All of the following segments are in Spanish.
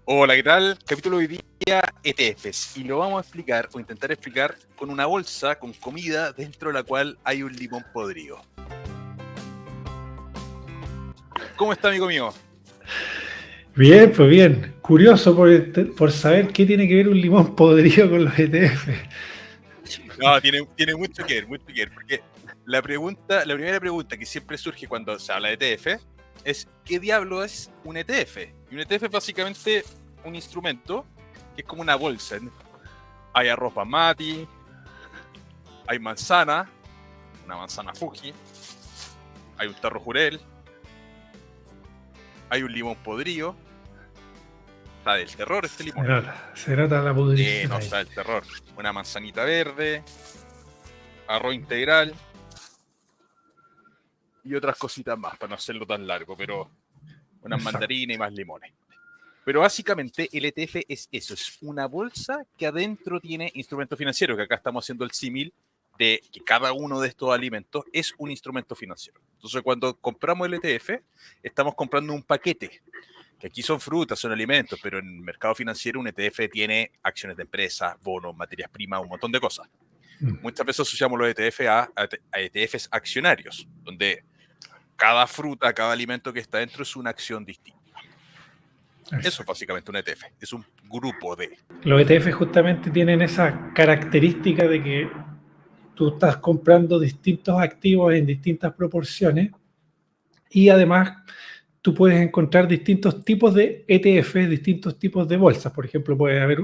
Hola, ¿qué tal? Capítulo de hoy día, ETFs. Y lo vamos a explicar, o intentar explicar, con una bolsa con comida dentro de la cual hay un limón podrido. ¿Cómo está, amigo mío? Bien, pues bien. Curioso por saber qué tiene que ver un limón podrido con los ETF. No, tiene mucho que ver, porque la primera pregunta que siempre surge cuando se habla de ETF es ¿qué diablo es un ETF? Y un ETF es básicamente un instrumento que es como una bolsa. Hay arroz basmati, hay manzana, una manzana Fuji, hay un tarro jurel, hay un limón podrido. Está del terror este limón. Se nota la pudrición No, ahí. está del terror. Una manzanita verde, arroz integral y otras cositas más, para no hacerlo tan largo, pero unas Exacto. mandarinas y más limones. Pero básicamente el ETF es eso, es una bolsa que adentro tiene instrumentos financieros, que acá estamos haciendo el símil de que cada uno de estos alimentos es un instrumento financiero. Entonces cuando compramos el ETF, estamos comprando un paquete, que aquí son frutas, son alimentos, pero en el mercado financiero un ETF tiene acciones de empresas, bonos, materias primas, un montón de cosas. Mm. Muchas veces asociamos los ETF a ETFs accionarios, donde cada fruta, cada alimento que está dentro es una acción distinta. Eso es Exacto. básicamente un ETF, es un grupo de... Los ETF justamente tienen esa característica de que tú estás comprando distintos activos en distintas proporciones y además tú puedes encontrar distintos tipos de ETFs, distintos tipos de bolsas. Por ejemplo, puede haber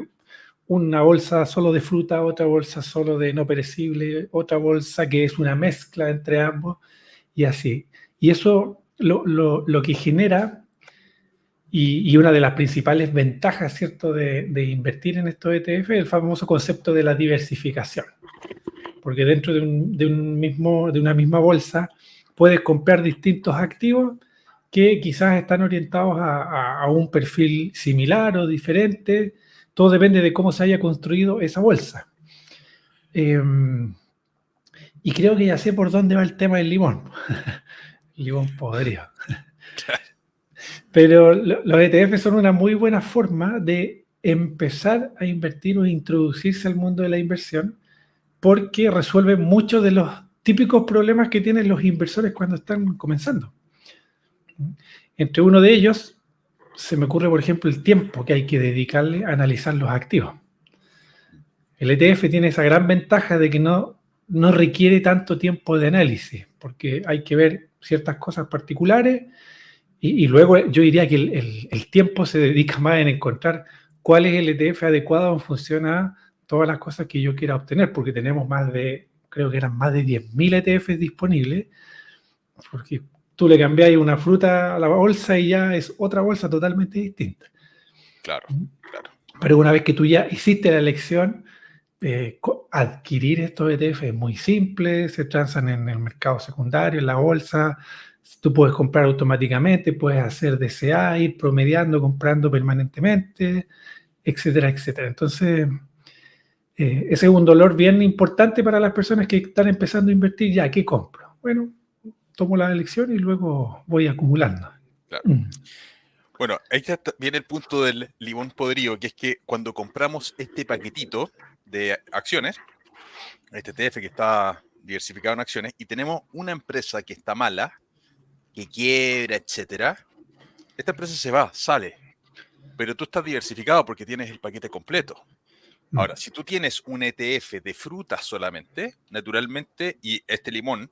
una bolsa solo de fruta, otra bolsa solo de no perecible, otra bolsa que es una mezcla entre ambos y así. Y eso lo que genera, y una de las principales ventajas, ¿cierto?, de invertir en estos ETF es el famoso concepto de la diversificación. Porque dentro de una misma bolsa puedes comprar distintos activos que quizás están orientados a un perfil similar o diferente. Todo depende de cómo se haya construido esa bolsa. Eh, y creo que ya sé por dónde va el tema del limón. Limón podrido. Pero los ETF son una muy buena forma de empezar a invertir o introducirse al mundo de la inversión porque resuelven muchos de los típicos problemas que tienen los inversores cuando están comenzando. Entre uno de ellos, se me ocurre, por ejemplo, el tiempo que hay que dedicarle a analizar los activos. El ETF tiene esa gran ventaja de que no requiere tanto tiempo de análisis, porque hay que ver ciertas cosas particulares y luego yo diría que el tiempo se dedica más en encontrar cuál es el ETF adecuado en función a todas las cosas que yo quiera obtener, porque tenemos creo que eran más de 10.000 ETFs disponibles, porque tú le cambiáis una fruta a la bolsa y ya es otra bolsa totalmente distinta. Claro, claro. Pero una vez que tú ya hiciste la elección, adquirir estos ETF es muy simple, se transan en el mercado secundario, en la bolsa, tú puedes comprar automáticamente, puedes hacer DCA, ir promediando, comprando permanentemente, etcétera, etcétera. Entonces, ese es un dolor bien importante para las personas que están empezando a invertir. Ya, ¿qué compro? Bueno, tomo la elección y luego voy acumulando. Claro. Mm. Bueno, ahí viene el punto del limón podrido, que es que cuando compramos este paquetito de acciones, este ETF que está diversificado en acciones, y tenemos una empresa que está mala, que quiebra, etcétera, esta empresa se va, sale, pero tú estás diversificado porque tienes el paquete completo. Ahora, si tú tienes un ETF de frutas solamente, naturalmente, y este limón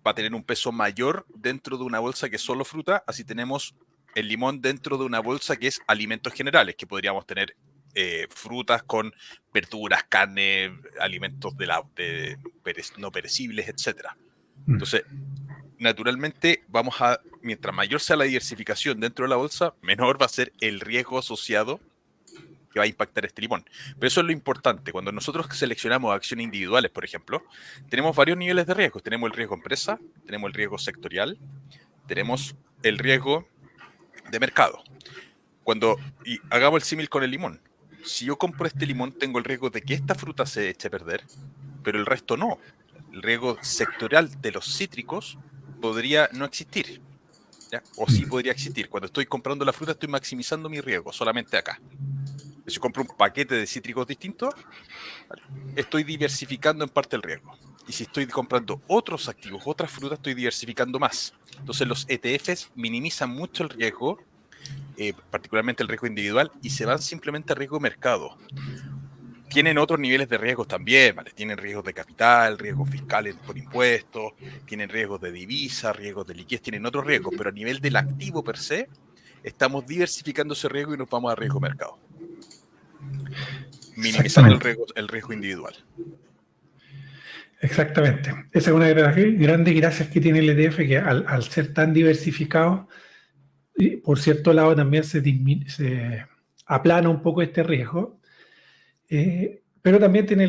va a tener un peso mayor dentro de una bolsa que es solo fruta, así tenemos el limón dentro de una bolsa que es alimentos generales, que podríamos tener frutas con verduras, carne, alimentos no perecibles, etcétera. Mm. Entonces, naturalmente, mientras mayor sea la diversificación dentro de la bolsa, menor va a ser el riesgo asociado que va a impactar este limón. Pero eso es lo importante. Cuando nosotros seleccionamos acciones individuales, por ejemplo, tenemos varios niveles de riesgo. Tenemos el riesgo empresa, tenemos el riesgo sectorial, tenemos el riesgo de mercado. Y hagamos el símil con el limón. Si yo compro este limón, tengo el riesgo de que esta fruta se eche a perder, pero el resto no. El riesgo sectorial de los cítricos podría no existir. ¿ya? O sí podría existir. Cuando estoy comprando la fruta, estoy maximizando mi riesgo solamente acá. Si compro un paquete de cítricos distintos, ¿vale? Estoy diversificando en parte el riesgo. Y si estoy comprando otros activos, otras frutas, estoy diversificando más. Entonces los ETFs minimizan mucho el riesgo, particularmente el riesgo individual, y se van simplemente a riesgo de mercado. Tienen otros niveles de riesgos también, ¿vale? Tienen riesgos de capital, riesgos fiscales por impuestos, tienen riesgos de divisa, riesgos de liquidez, tienen otros riesgos, pero a nivel del activo per se, estamos diversificando ese riesgo y nos vamos a riesgo de mercado, minimizando Exactamente. el riesgo individual. Exactamente. Esa es una de las grandes gracias que tiene el ETF, que al ser tan diversificado, y por cierto lado también se aplana un poco este riesgo, pero también tiene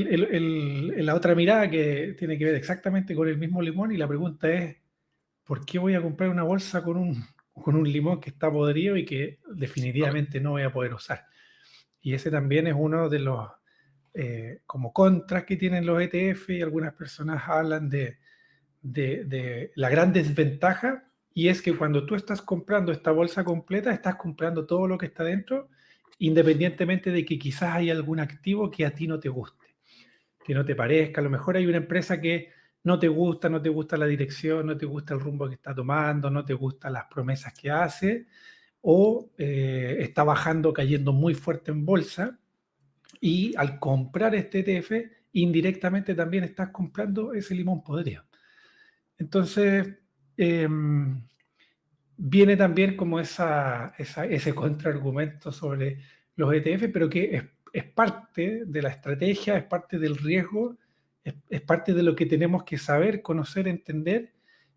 la otra mirada que tiene que ver exactamente con el mismo limón, y la pregunta es, ¿por qué voy a comprar una bolsa con un limón que está podrido y que definitivamente no voy a poder usar? Y ese también es uno de los como contras que tienen los ETF, y algunas personas hablan de la gran desventaja, y es que cuando tú estás comprando esta bolsa completa, estás comprando todo lo que está dentro, independientemente de que quizás hay algún activo que a ti no te guste, que no te parezca. A lo mejor hay una empresa que no te gusta, no te gusta la dirección, no te gusta el rumbo que está tomando, no te gustan las promesas que hace, o está bajando, cayendo muy fuerte en bolsa, y al comprar este ETF, indirectamente también estás comprando ese limón podrido. Entonces, eh, viene también como ese contraargumento sobre los ETF, pero que es parte de la estrategia, es parte del riesgo, es parte de lo que tenemos que saber, conocer, entender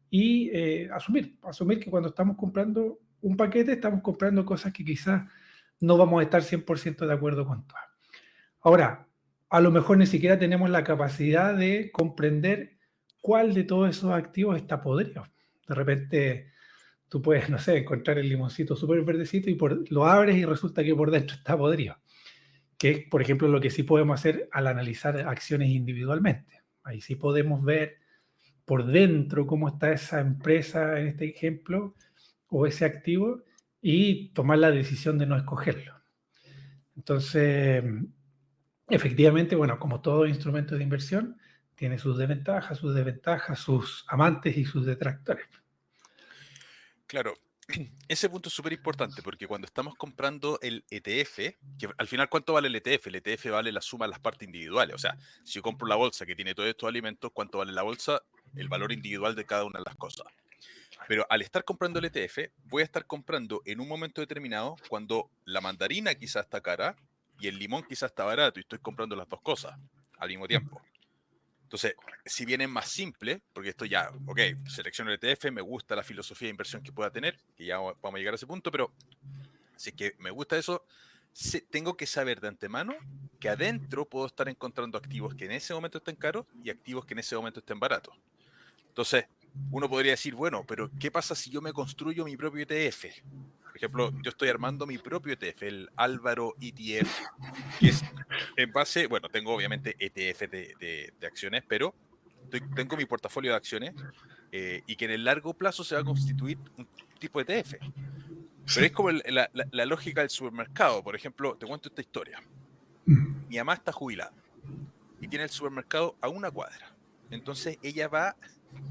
y asumir. Asumir que cuando estamos comprando un paquete, estamos comprando cosas que quizás no vamos a estar 100% de acuerdo con todas. Ahora, a lo mejor ni siquiera tenemos la capacidad de comprender cuál de todos esos activos está podrido. De repente tú puedes, no sé, encontrar el limoncito súper verdecito y lo abres y resulta que por dentro está podrido. Que es, por ejemplo, lo que sí podemos hacer al analizar acciones individualmente. Ahí sí podemos ver por dentro cómo está esa empresa, en este ejemplo, o ese activo, y tomar la decisión de no escogerlo. Entonces, efectivamente, bueno, como todo instrumento de inversión, tiene sus desventajas, sus amantes y sus detractores. Claro, ese punto es súper importante porque cuando estamos comprando el ETF, que al final, ¿cuánto vale el ETF? El ETF vale la suma de las partes individuales. O sea, si yo compro la bolsa que tiene todos estos alimentos, ¿cuánto vale la bolsa? El valor individual de cada una de las cosas. Pero al estar comprando el ETF, voy a estar comprando en un momento determinado cuando la mandarina quizás está cara y el limón quizás está barato y estoy comprando las dos cosas al mismo tiempo. Entonces, si bien es más simple, porque esto ya, ok, selecciono el ETF, me gusta la filosofía de inversión que pueda tener, que ya vamos a llegar a ese punto, pero si es que me gusta eso, tengo que saber de antemano que adentro puedo estar encontrando activos que en ese momento estén caros y activos que en ese momento estén baratos. Entonces, uno podría decir, bueno, pero ¿qué pasa si yo me construyo mi propio ETF? Por ejemplo, yo estoy armando mi propio ETF, el Álvaro ETF, que es en base, bueno, tengo obviamente ETF de acciones, pero tengo mi portafolio de acciones y que en el largo plazo se va a constituir un tipo de ETF. Pero es como la lógica del supermercado. Por ejemplo, te cuento esta historia. Mi mamá está jubilada y tiene el supermercado a una cuadra. Entonces ella va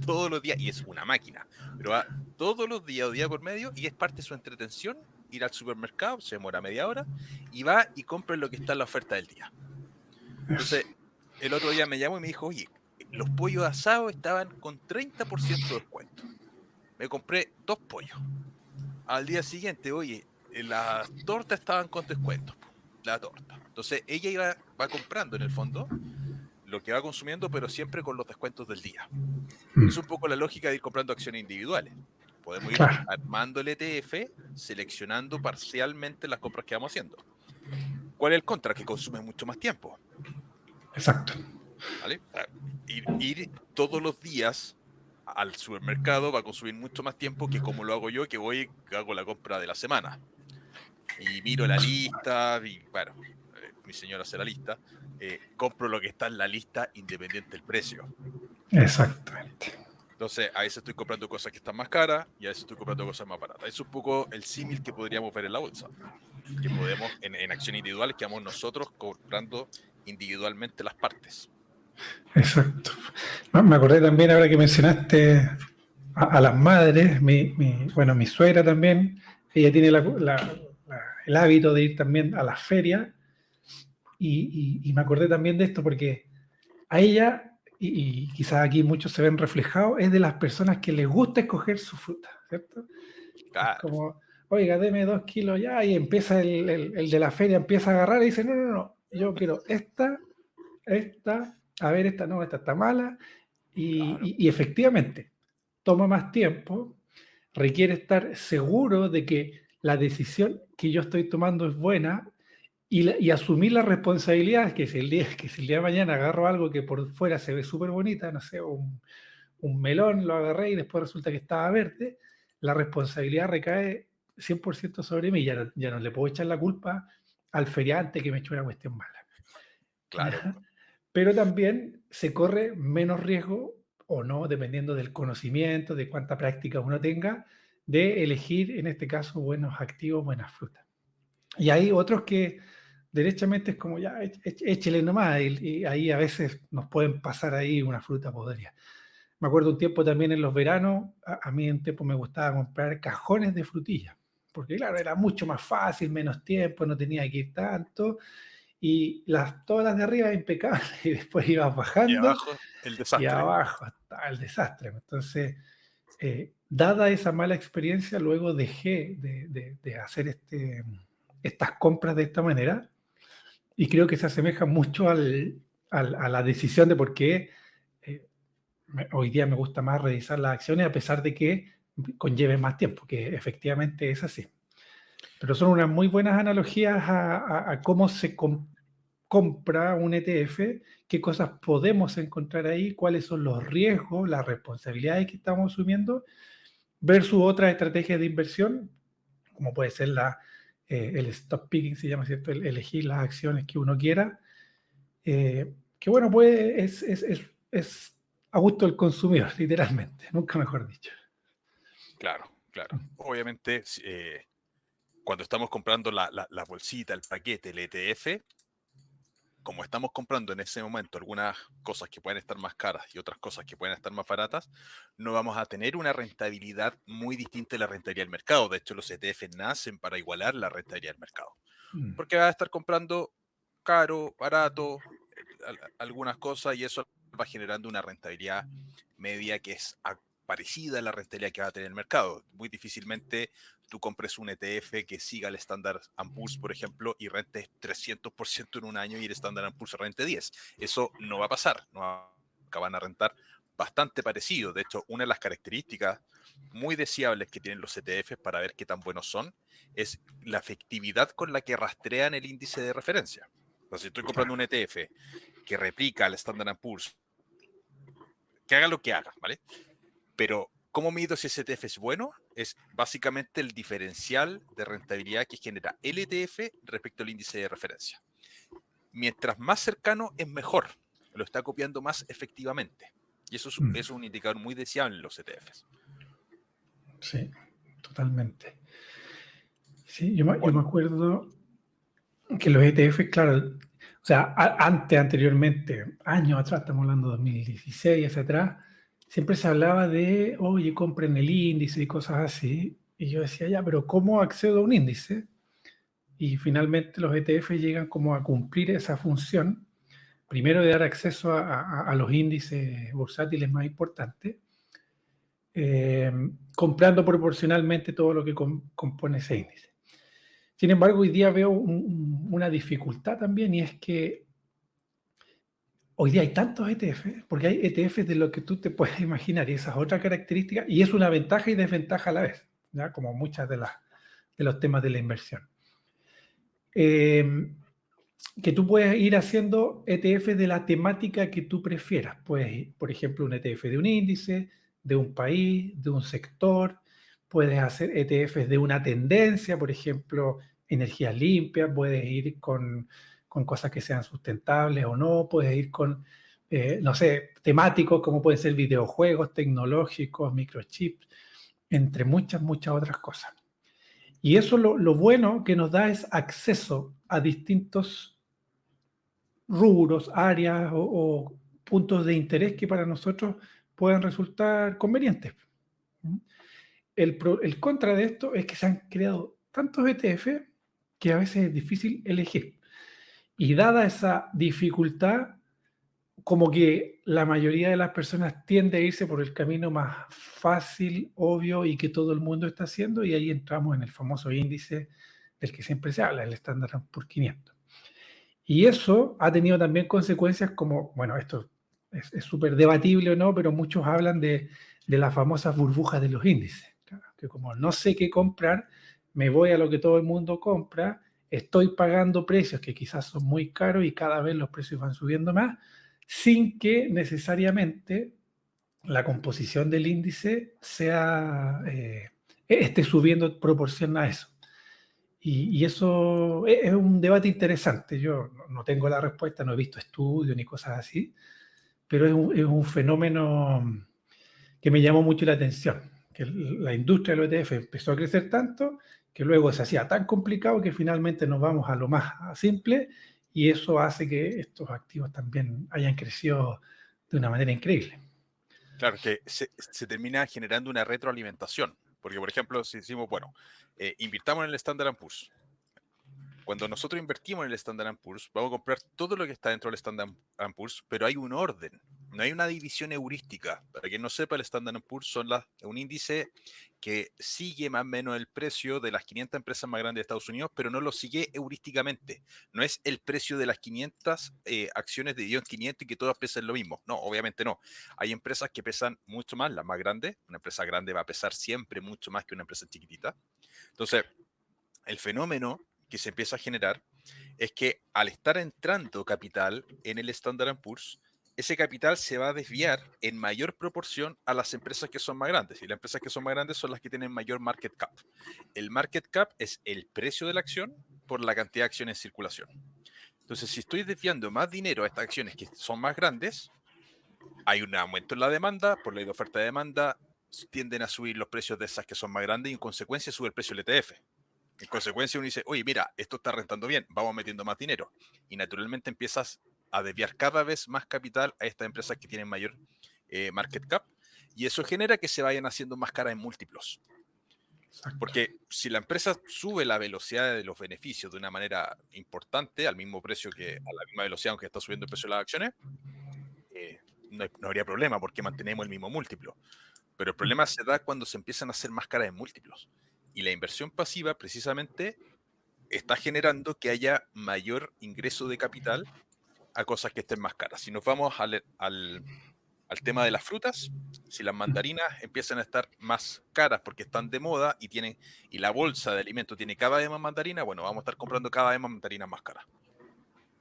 todos los días, y es una máquina, pero va todos los días o día por medio, y es parte de su entretención ir al supermercado, se demora media hora, y va y compra lo que está en la oferta del día. Entonces, el otro día me llamó y me dijo, oye, los pollos asados estaban con 30% de descuento. Me compré 2 pollos. Al día siguiente, oye, las tortas estaban con descuento. La torta. Entonces, ella va comprando en el fondo lo que va consumiendo, pero siempre con los descuentos del día. Es un poco la lógica de ir comprando acciones individuales. Podemos ir Claro, armando el ETF, seleccionando parcialmente las compras que vamos haciendo. ¿Cuál es el contra? Que consume mucho más tiempo. exacto. ¿Vale? O sea, ir todos los días al supermercado va a consumir mucho más tiempo que como lo hago yo, que voy y hago la compra de la semana. Y miro la lista, y bueno, mi señora hace la lista, compro lo que está en la lista independiente del precio. Exactamente. Entonces, a veces estoy comprando cosas que están más caras y a veces estoy comprando cosas más baratas. Es un poco el símil que podríamos ver en la bolsa, que podemos, en acciones individuales, que vamos nosotros comprando individualmente las partes. Exacto. Me acordé también ahora que mencionaste a las madres, bueno, mi suegra también, ella tiene el hábito de ir también a las ferias y me acordé también de esto porque a ella, y quizás aquí muchos se ven reflejados, es de las personas que les gusta escoger su fruta, ¿cierto? Es Claro, como, oiga, deme 2 kilos ya, y empieza el de la feria, empieza a agarrar y dice, no, no, no, yo quiero esta, a ver, esta no, esta está mala, claro. y efectivamente, toma más tiempo, requiere estar seguro de que la decisión que yo estoy tomando es buena y asumir la responsabilidad que si el día de mañana agarro algo que por fuera se ve súper bonita, no sé, un melón, lo agarré y después resulta que estaba verde, la responsabilidad recae 100% sobre mí, ya no le puedo echar la culpa al feriante que me echó una cuestión mala. Claro, ¿Ya? Pero también se corre menos riesgo o no, dependiendo del conocimiento, de cuánta práctica uno tenga, de elegir, en este caso, buenos activos, buenas frutas. Y hay otros que derechamente es como ya, échele nomás, y ahí a veces nos pueden pasar ahí una fruta podrida. Me acuerdo un tiempo también en los veranos, a mí un tiempo me gustaba comprar cajones de frutillas, porque claro, era mucho más fácil, menos tiempo, no tenía que ir tanto, y todas las de arriba impecables, y después ibas y bajando, abajo el y desastre. abajo estaba el desastre. Entonces, dada esa mala experiencia, luego dejé de hacer estas compras de esta manera, y creo que se asemeja mucho a la decisión de por qué hoy día me gusta más revisar las acciones a pesar de que conlleve más tiempo, que efectivamente es así. Pero son unas muy buenas analogías a cómo se compra un ETF, qué cosas podemos encontrar ahí, cuáles son los riesgos, las responsabilidades que estamos asumiendo, versus otras estrategias de inversión, como puede ser el stock picking, se llama, ¿cierto? Elegir las acciones que uno quiera, que bueno, pues es a gusto del consumidor, literalmente, nunca mejor dicho. Claro, claro. Obviamente, cuando estamos comprando la bolsita, el paquete, el ETF, como estamos comprando en ese momento algunas cosas que pueden estar más caras y otras cosas que pueden estar más baratas, no vamos a tener una rentabilidad muy distinta de la rentabilidad del mercado. De hecho, los ETF nacen para igualar la rentabilidad del mercado. Mm, Porque va a estar comprando caro, barato, algunas cosas y eso va generando una rentabilidad media que es parecida a la rentabilidad que va a tener el mercado. Muy difícilmente tú compres un ETF que siga el Standard & Poor's, por ejemplo, y rente 300% en un año y el Standard & Poor's rente 10. Eso no va a pasar, no van a rentar bastante parecido. De hecho, una de las características muy deseables que tienen los ETFs para ver qué tan buenos son es la efectividad con la que rastrean el índice de referencia. Entonces, si estoy comprando un ETF que replica al Standard & Poor's, que haga lo que haga, ¿vale? Pero, ¿cómo mido si ese ETF es bueno? Es básicamente el diferencial de rentabilidad que genera el ETF respecto al índice de referencia. Mientras más cercano es mejor, lo está copiando más efectivamente. Y eso es un indicador muy deseable en los ETFs. sí, totalmente. Sí, yo me Bueno, acuerdo que los ETF, claro, o sea, anteriormente, años atrás, estamos hablando de 2016, hacia atrás, siempre se hablaba de, oye, compren el índice y cosas así. Y yo decía, ya, pero ¿cómo accedo a un índice? Y finalmente los ETF llegan como a cumplir esa función, primero de dar acceso a los índices bursátiles más importantes, eh, comprando proporcionalmente todo lo que compone ese índice. Sin embargo, hoy día veo una dificultad también y es que hoy día hay tantos ETF, porque hay ETFs de lo que tú te puedes imaginar y esa es otra característica y es una ventaja y desventaja a la vez, ¿ya? Como muchas de los temas de la inversión. Que tú puedes ir haciendo ETFs de la temática que tú prefieras. Puedes, por ejemplo, un ETF de un índice, de un país, de un sector. Puedes hacer ETFs de una tendencia, por ejemplo, energías limpias. Puedes ir con cosas que sean sustentables o no. Puedes ir con no sé, temáticos como pueden ser videojuegos, tecnológicos, microchips, entre muchas, muchas otras cosas. Y eso lo bueno que nos da es acceso a distintos rubros, áreas o puntos de interés que para nosotros puedan resultar convenientes. El contra de esto es que se han creado tantos ETF que a veces es difícil elegir. Y dada esa dificultad, como que la mayoría de las personas tiende a irse por el camino más fácil, obvio y que todo el mundo está haciendo, y ahí entramos en el famoso índice del que siempre se habla, el Standard Poor's 500. Y eso ha tenido también consecuencias como, bueno, esto es súper debatible o no, pero muchos hablan de las famosas burbujas de los índices, claro, que como no sé qué comprar, me voy a lo que todo el mundo compra, estoy pagando precios que quizás son muy caros y cada vez los precios van subiendo más, sin que necesariamente la composición del índice sea, esté subiendo en proporción a eso. Y eso es un debate interesante. Yo no tengo la respuesta, no he visto estudios ni cosas así, pero es un fenómeno que me llamó mucho la atención, que la industria del ETF empezó a crecer tanto que luego se hacía tan complicado que finalmente nos vamos a lo más simple, y eso hace que estos activos también hayan crecido de una manera increíble. Claro, que se termina generando una retroalimentación. Porque, por ejemplo, si decimos, bueno, invirtamos en el Standard Poor's. Cuando nosotros invertimos en el Standard Poor's, vamos a comprar todo lo que está dentro del Standard Poor's, pero hay un orden, no hay una división heurística. Para quien no sepa, el Standard Poor's son un índice que sigue más o menos el precio de las 500 empresas más grandes de Estados Unidos, pero no lo sigue heurísticamente. No es el precio de las 500 acciones de Dion 500 y que todas pesan lo mismo. No, obviamente no. Hay empresas que pesan mucho más, las más grandes. Una empresa grande va a pesar siempre mucho más que una empresa chiquitita. Entonces, el fenómeno que se empieza a generar es que al estar entrando capital en el Standard Poor's, ese capital se va a desviar en mayor proporción a las empresas que son más grandes. Y las empresas que son más grandes son las que tienen mayor market cap. El market cap es el precio de la acción por la cantidad de acciones en circulación. Entonces, si estoy desviando más dinero a estas acciones que son más grandes, hay un aumento en la demanda, por ley de oferta y demanda, tienden a subir los precios de esas que son más grandes y en consecuencia sube el precio del ETF. En consecuencia uno dice, oye, mira, esto está rentando bien, vamos metiendo más dinero. Y naturalmente empiezas a desviar cada vez más capital a estas empresas que tienen mayor market cap, y eso genera que se vayan haciendo más caras en múltiplos. Exacto. Porque si la empresa sube la velocidad de los beneficios de una manera importante, al mismo precio que a la misma velocidad, aunque está subiendo el precio de las acciones, no habría problema porque mantenemos el mismo múltiplo. Pero el problema se da cuando se empiezan a hacer más caras en múltiplos. Y la inversión pasiva precisamente está generando que haya mayor ingreso de capital a cosas que estén más caras. Si nos vamos al tema de las frutas, si las mandarinas empiezan a estar más caras porque están de moda y la bolsa de alimentos tiene cada vez más mandarina, bueno, vamos a estar comprando cada vez más mandarinas más caras.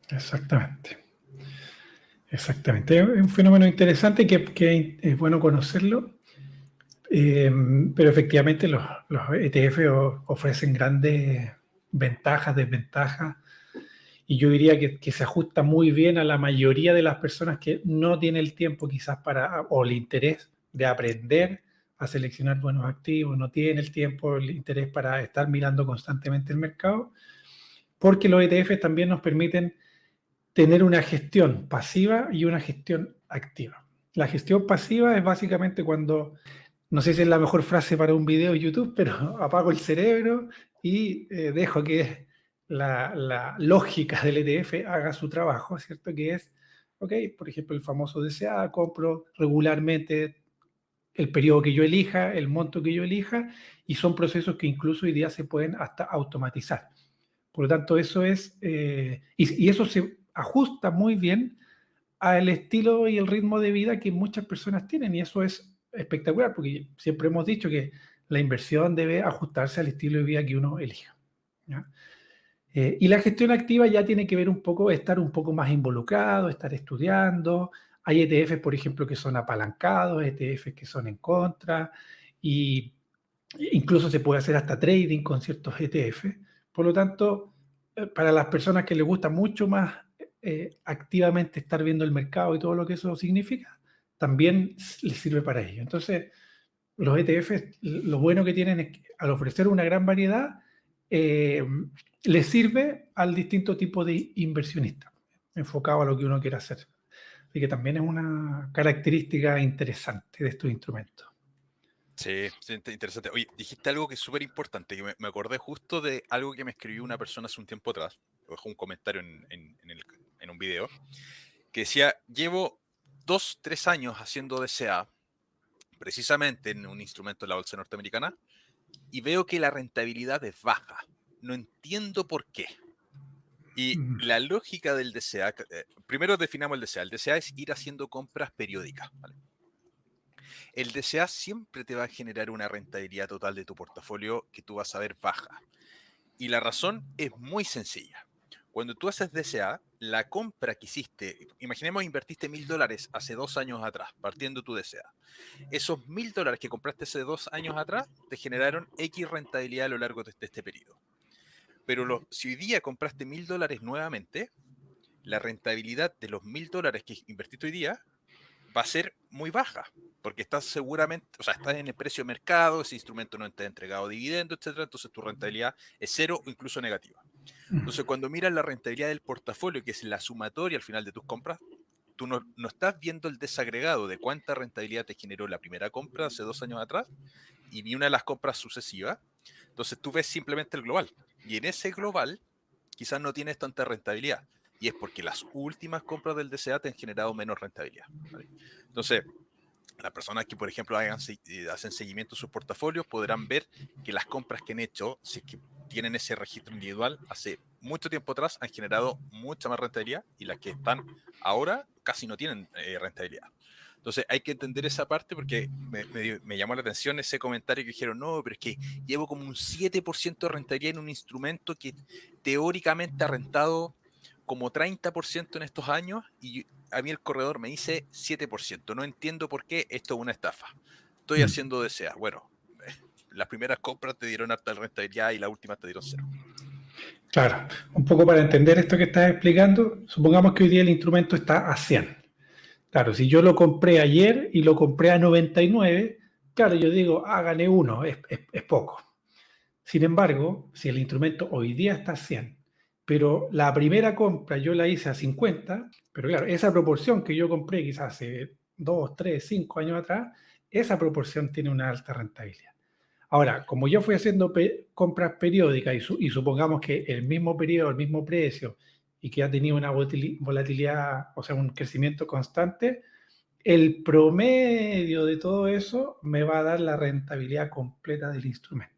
Exactamente. Exactamente. Es un fenómeno interesante que es bueno conocerlo. Pero efectivamente los ETF ofrecen grandes ventajas, desventajas, y yo diría que se ajusta muy bien a la mayoría de las personas que no tienen el tiempo quizás o el interés de aprender a seleccionar buenos activos, no tienen el tiempo, el interés para estar mirando constantemente el mercado, porque los ETFs también nos permiten tener una gestión pasiva y una gestión activa. La gestión pasiva es básicamente cuando, no sé si es la mejor frase para un video de YouTube, pero apago el cerebro y dejo que la lógica del ETF haga su trabajo, ¿cierto? Que es, ok, por ejemplo, el famoso DCA, compro regularmente el periodo que yo elija, el monto que yo elija, y son procesos que incluso hoy día se pueden hasta automatizar. Por lo tanto, eso es, y eso se ajusta muy bien al estilo y el ritmo de vida que muchas personas tienen, y eso es espectacular, porque siempre hemos dicho que la inversión debe ajustarse al estilo de vida que uno elija, ¿ya? Y la gestión activa ya tiene que ver un poco, estar un poco más involucrado, estar estudiando. Hay ETFs, por ejemplo, que son apalancados, ETFs que son en contra, y incluso se puede hacer hasta trading con ciertos ETF. Por lo tanto, para las personas que les gusta mucho más activamente estar viendo el mercado y todo lo que eso significa, también les sirve para ello. Entonces, los ETFs, lo bueno que tienen es que al ofrecer una gran variedad, les sirve al distinto tipo de inversionista, enfocado a lo que uno quiera hacer. Así que también es una característica interesante de estos instrumentos. Sí, sí, interesante. Oye, dijiste algo que es súper importante, que me acordé justo de algo que me escribió una persona hace un tiempo atrás, dejó un comentario en un video, que decía, llevo 2, 3 años haciendo DCA, precisamente en un instrumento de la bolsa norteamericana, y veo que la rentabilidad es baja. No entiendo por qué. Y la lógica del DCA, primero definamos el DCA. El DCA es ir haciendo compras periódicas, ¿vale? El DCA siempre te va a generar una rentabilidad total de tu portafolio que tú vas a ver baja. Y la razón es muy sencilla. Cuando tú haces DCA, la compra que hiciste, imaginemos invertiste $1000 hace 2 años atrás, partiendo tu DCA. Esos $1000 que compraste hace 2 años atrás te generaron X rentabilidad a lo largo de este periodo. Pero si hoy día compraste $1000 nuevamente, la rentabilidad de los $1000 que invertiste hoy día va a ser muy baja, porque estás seguramente, o sea, estás en el precio de mercado, ese instrumento no te ha entregado dividendo, etcétera, entonces tu rentabilidad es cero o incluso negativa. Entonces, cuando miras la rentabilidad del portafolio, que es la sumatoria al final de tus compras, tú no estás viendo el desagregado de cuánta rentabilidad te generó la primera compra hace 2 años atrás y ni una de las compras sucesivas. Entonces, tú ves simplemente el global. Y en ese global, quizás no tienes tanta rentabilidad. Y es porque las últimas compras del DCA te han generado menos rentabilidad, ¿vale? Entonces, las personas que, por ejemplo, hacen seguimiento de sus portafolios podrán ver que las compras que han hecho, si es que tienen ese registro individual, hace mucho tiempo atrás han generado mucha más rentabilidad y las que están ahora casi no tienen rentabilidad. Entonces hay que entender esa parte porque me llamó la atención ese comentario que dijeron, no, pero es que llevo como un 7% de rentabilidad en un instrumento que teóricamente ha rentado como 30% en estos años y a mí el corredor me dice 7%. No entiendo por qué esto es una estafa. Estoy haciendo DCA. Bueno, las primeras compras te dieron harta rentabilidad y las últimas te dieron cero. Claro, un poco para entender esto que estás explicando, supongamos que hoy día el instrumento está a 100. Claro, si yo lo compré ayer y lo compré a 99, claro, yo digo, gané uno, es poco. Sin embargo, si el instrumento hoy día está a 100, pero la primera compra yo la hice a 50, pero claro, esa proporción que yo compré quizás hace 2, 3, 5 años atrás, esa proporción tiene una alta rentabilidad. Ahora, como yo fui haciendo compras periódicas y supongamos que el mismo periodo, el mismo precio y que ha tenido una volatilidad, o sea, un crecimiento constante, el promedio de todo eso me va a dar la rentabilidad completa del instrumento.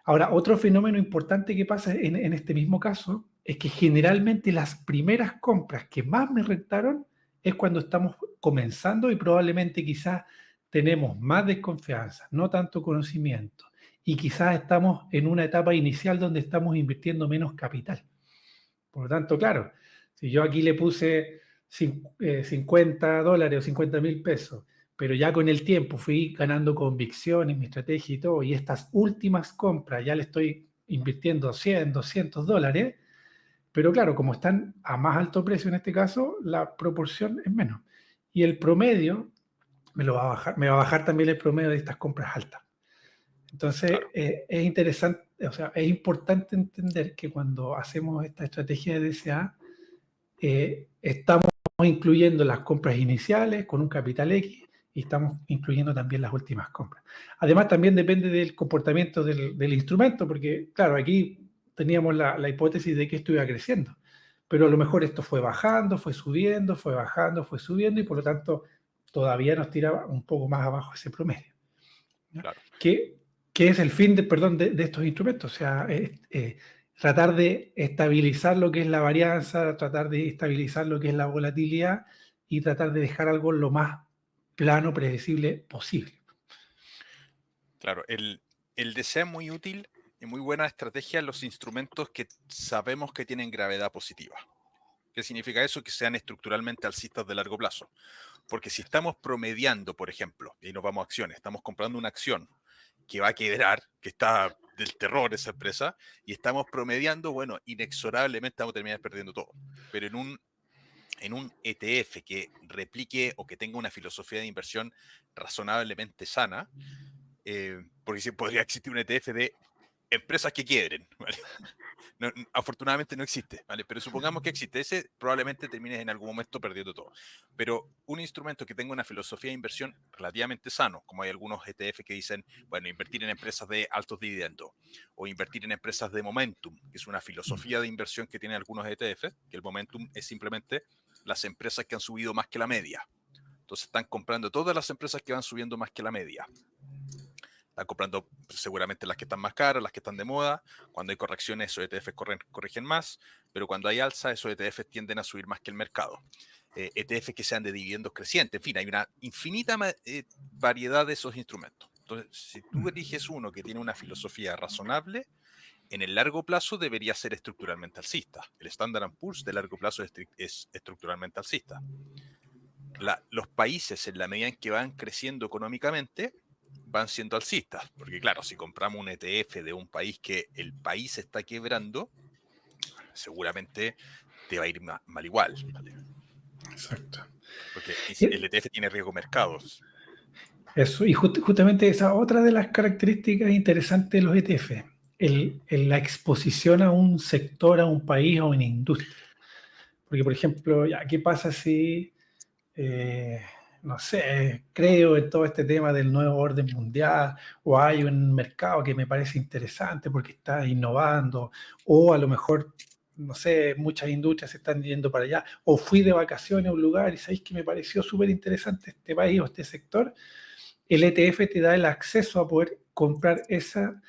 Ahora, otro fenómeno importante que pasa en este mismo caso es que generalmente las primeras compras que más me rentaron es cuando estamos comenzando y probablemente quizás tenemos más desconfianza, no tanto conocimiento, y quizás estamos en una etapa inicial donde estamos invirtiendo menos capital. Por lo tanto, claro, si yo aquí le puse $50 o 50.000 pesos, pero ya con el tiempo fui ganando convicción en mi estrategia y todo, y estas últimas compras ya le estoy invirtiendo 100, $200, pero claro, como están a más alto precio en este caso, la proporción es menos. Y el promedio me va a bajar también el promedio de estas compras altas. Entonces, Claro. es interesante, o sea, es importante entender que cuando hacemos esta estrategia de DCA, estamos incluyendo las compras iniciales con un capital X y estamos incluyendo también las últimas compras. Además, también depende del comportamiento del instrumento, porque, claro, aquí teníamos la hipótesis de que esto iba creciendo, pero a lo mejor esto fue bajando, fue subiendo, fue bajando, fue subiendo y por lo tanto todavía nos tiraba un poco más abajo ese promedio, ¿no? Claro. ¿Qué es el fin de estos instrumentos? O sea, tratar de estabilizar lo que es la varianza, tratar de estabilizar lo que es la volatilidad y tratar de dejar algo lo más plano, predecible posible. Claro, el DCA es muy útil y muy buena estrategia en los instrumentos que sabemos que tienen gravedad positiva. ¿Qué significa eso? Que sean estructuralmente alcistas de largo plazo. Porque si estamos promediando, por ejemplo, y nos vamos a acciones, estamos comprando una acción que va a quebrar, que está del terror esa empresa, y estamos promediando, bueno, inexorablemente vamos a terminar perdiendo todo. pero en un ETF que replique o que tenga una filosofía de inversión razonablemente sana, porque sí, podría existir un ETF de empresas que quiebren, ¿vale? Afortunadamente no existe, ¿vale? Pero supongamos que existe, ese probablemente termines en algún momento perdiendo todo. Pero un instrumento que tenga una filosofía de inversión relativamente sano, como hay algunos ETF que dicen, bueno, invertir en empresas de altos dividendos o invertir en empresas de momentum, que es una filosofía de inversión que tienen algunos ETF, que el momentum es simplemente las empresas que han subido más que la media. Entonces están comprando todas las empresas que van subiendo más que la media. Están comprando seguramente las que están más caras, las que están de moda. Cuando hay correcciones, esos ETFs corrigen más, pero cuando hay alza, esos ETFs tienden a subir más que el mercado. ETFs que sean de dividendos crecientes, en fin, hay una infinita variedad de esos instrumentos. Entonces, si tú eliges uno que tiene una filosofía razonable, en el largo plazo debería ser estructuralmente alcista. El Standard & Poor's de largo plazo es estructuralmente alcista. Los países, en la medida en que van creciendo económicamente, van siendo alcistas, porque claro, si compramos un ETF de un país que el país está quebrando, seguramente te va a ir mal igual, ¿vale? Exacto. Porque el ETF tiene riesgo mercados. Eso, y justamente esa otra de las características interesantes de los ETF, la exposición a un sector, a un país, a una industria. Porque, por ejemplo, ¿qué pasa si, no sé, creo en todo este tema del nuevo orden mundial, o hay un mercado que me parece interesante porque está innovando, o a lo mejor, no sé, muchas industrias se están yendo para allá, o fui de vacaciones a un lugar y sabéis que me pareció súper interesante este país o este sector? El ETF te da el acceso a poder comprar esa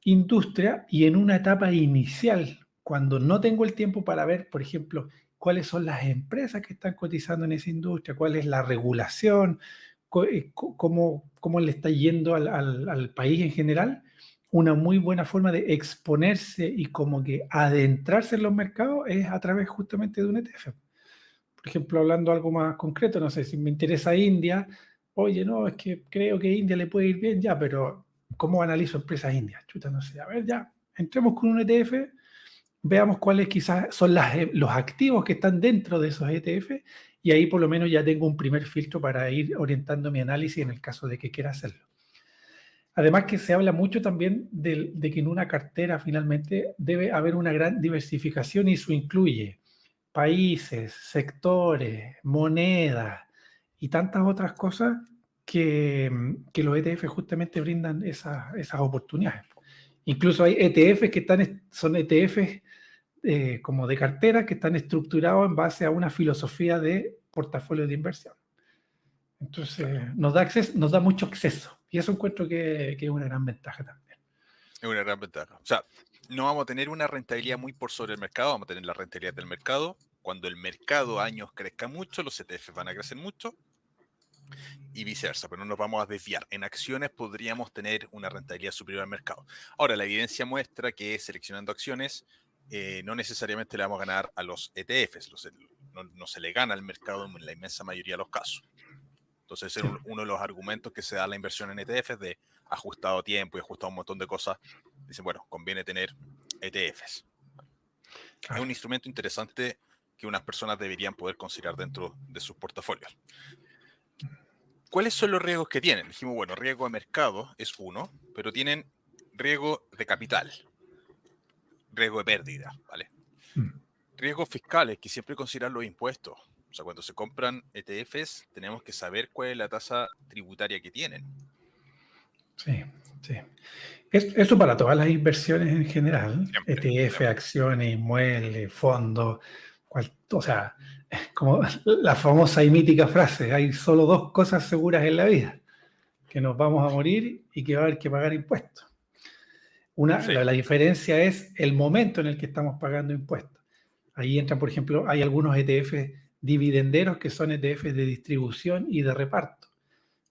industria y en una etapa inicial, cuando no tengo el tiempo para ver, por ejemplo, cuáles son las empresas que están cotizando en esa industria, cuál es la regulación, cómo le está yendo al país en general, una muy buena forma de exponerse y como que adentrarse en los mercados es a través justamente de un ETF. Por ejemplo, hablando algo más concreto, no sé, si me interesa India, oye, no, es que creo que India le puede ir bien ya, pero ¿cómo analizo empresas indias? Chuta, no sé, a ver, ya, entremos con un ETF, veamos cuáles quizás son los activos que están dentro de esos ETF y ahí por lo menos ya tengo un primer filtro para ir orientando mi análisis en el caso de que quiera hacerlo. Además que se habla mucho también de que en una cartera finalmente debe haber una gran diversificación y eso incluye países, sectores, monedas y tantas otras cosas que los ETF justamente brindan esas oportunidades. Incluso hay ETFs son ETFs como de cartera que están estructurados en base a una filosofía de portafolio de inversión. Entonces, Claro. nos da mucho acceso y eso encuentro que es una gran ventaja también. Es una gran ventaja. O sea, no vamos a tener una rentabilidad muy por sobre el mercado, vamos a tener la rentabilidad del mercado. Cuando el mercado años crezca mucho, los ETFs van a crecer mucho y viceversa, pero no nos vamos a desviar. En acciones podríamos tener una rentabilidad superior al mercado. Ahora, la evidencia muestra que seleccionando acciones no necesariamente le vamos a ganar a los ETFs, no se le gana al mercado en la inmensa mayoría de los casos. Entonces, ese es uno de los argumentos que se da a la inversión en ETFs de ajustado a tiempo y ajustado a un montón de cosas. Dicen, bueno, conviene tener ETFs. Claro. Es un instrumento interesante que unas personas deberían poder considerar dentro de sus portafolios. ¿Cuáles son los riesgos que tienen? Dijimos, bueno, riesgo de mercado es uno, pero tienen riesgo de capital, riesgo de pérdida, ¿vale? Riesgos fiscales, que siempre consideran los impuestos. O sea, cuando se compran ETFs, tenemos que saber cuál es la tasa tributaria que tienen. Sí, sí. Eso para todas las inversiones en general, Siempre, ETF, siempre. acciones, inmuebles, fondos, o sea, como la famosa y mítica frase, hay solo dos cosas seguras en la vida, que nos vamos a morir y que va a haber que pagar impuestos. Sí. La diferencia es el momento en el que estamos pagando impuestos. Ahí entran, por ejemplo, hay algunos ETF dividenderos que son ETFs de distribución y de reparto.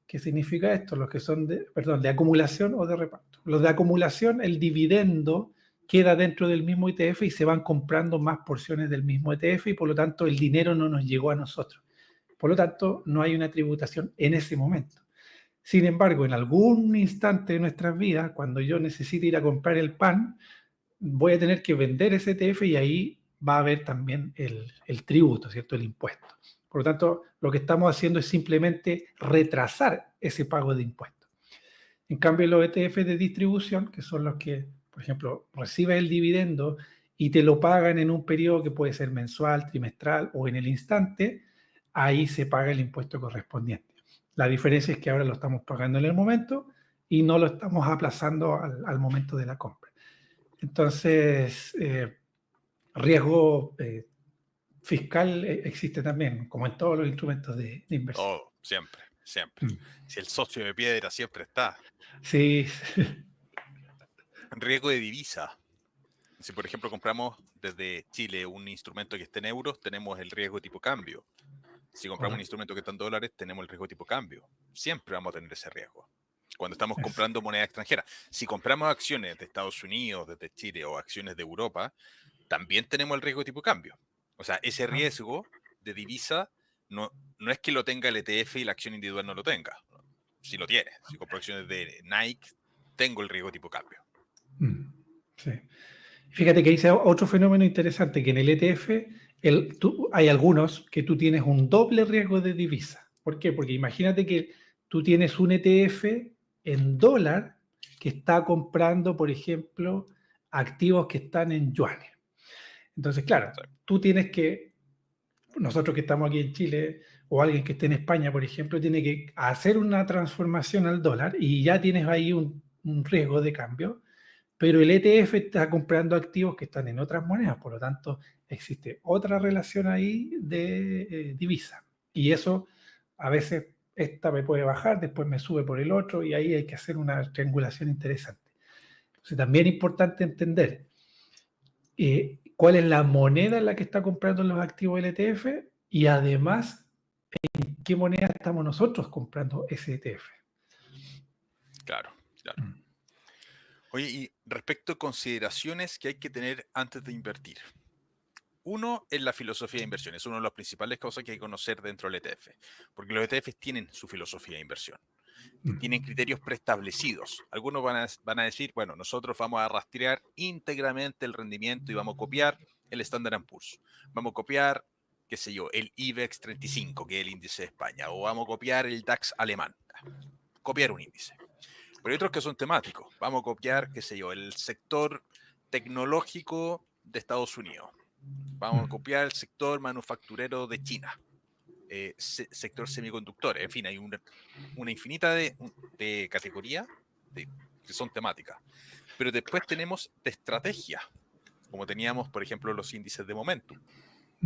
¿Qué significa esto? Los que son de acumulación o de reparto. Los de acumulación, el dividendo queda dentro del mismo ETF y se van comprando más porciones del mismo ETF y por lo tanto el dinero no nos llegó a nosotros. Por lo tanto, no hay una tributación en ese momento. Sin embargo, en algún instante de nuestras vidas, cuando yo necesite ir a comprar el pan, voy a tener que vender ese ETF y ahí va a haber también el tributo, ¿cierto? El impuesto. Por lo tanto, lo que estamos haciendo es simplemente retrasar ese pago de impuestos. En cambio, los ETF de distribución, que son los que, por ejemplo, recibes el dividendo y te lo pagan en un periodo que puede ser mensual, trimestral o en el instante, ahí se paga el impuesto correspondiente. La diferencia es que ahora lo estamos pagando en el momento y no lo estamos aplazando al momento de la compra. Entonces, riesgo fiscal existe también, como en todos los instrumentos de inversión. Oh, siempre, siempre. Si el socio de piedra siempre está. Sí, Riesgo de divisa. Si, por ejemplo, compramos desde Chile un instrumento que esté en euros, tenemos el riesgo tipo cambio. Si compramos un correcto. instrumento que está en dólares, tenemos el riesgo tipo cambio. Siempre vamos a tener ese riesgo. Cuando estamos Es- comprando moneda extranjera. Si compramos acciones de Estados Unidos, desde Chile o acciones de Europa, también tenemos el riesgo tipo cambio. O sea, ese ah, riesgo de divisa no es que lo tenga el ETF y la acción individual no lo tenga. Si lo tiene. Si compro acciones de Nike, tengo el riesgo tipo cambio. sí. Fíjate que dice otro fenómeno interesante, que en el ETF hay algunos que tú tienes un doble riesgo de divisa. ¿Por qué? Porque imagínate que tú tienes un ETF en dólar que está comprando, por ejemplo, activos que están en yuanes. Entonces, claro, Sí. tú tienes que, nosotros que estamos aquí en Chile o alguien que esté en España, por ejemplo, tiene que hacer una transformación al dólar y ya tienes ahí un riesgo de cambio, pero el ETF está comprando activos que están en otras monedas, por lo tanto existe otra relación ahí de divisa. Y eso a veces esta me puede bajar, después me sube por el otro y ahí hay que hacer una triangulación interesante. Entonces también es importante entender cuál es la moneda en la que está comprando los activos el ETF y además en qué moneda estamos nosotros comprando ese ETF. Claro, claro. Oye, y respecto a consideraciones que hay que tener antes de invertir. Uno es la filosofía de inversión, es una de las principales cosas que hay que conocer dentro del ETF, porque los ETFs tienen su filosofía de inversión, tienen criterios preestablecidos. Algunos van a decir, bueno, nosotros vamos a rastrear íntegramente el rendimiento y vamos a copiar el Standard & Poor's, vamos a copiar, qué sé yo, el IBEX 35, que es el índice de España, o vamos a copiar el DAX alemán, copiar un índice. Pero hay otros que son temáticos. Vamos a copiar, qué sé yo, el sector tecnológico de Estados Unidos. Vamos a copiar el sector manufacturero de China. Sector semiconductores. En fin, hay una infinita de categorías que son temáticas. Pero después tenemos de estrategia, como teníamos, por ejemplo, los índices de momentum.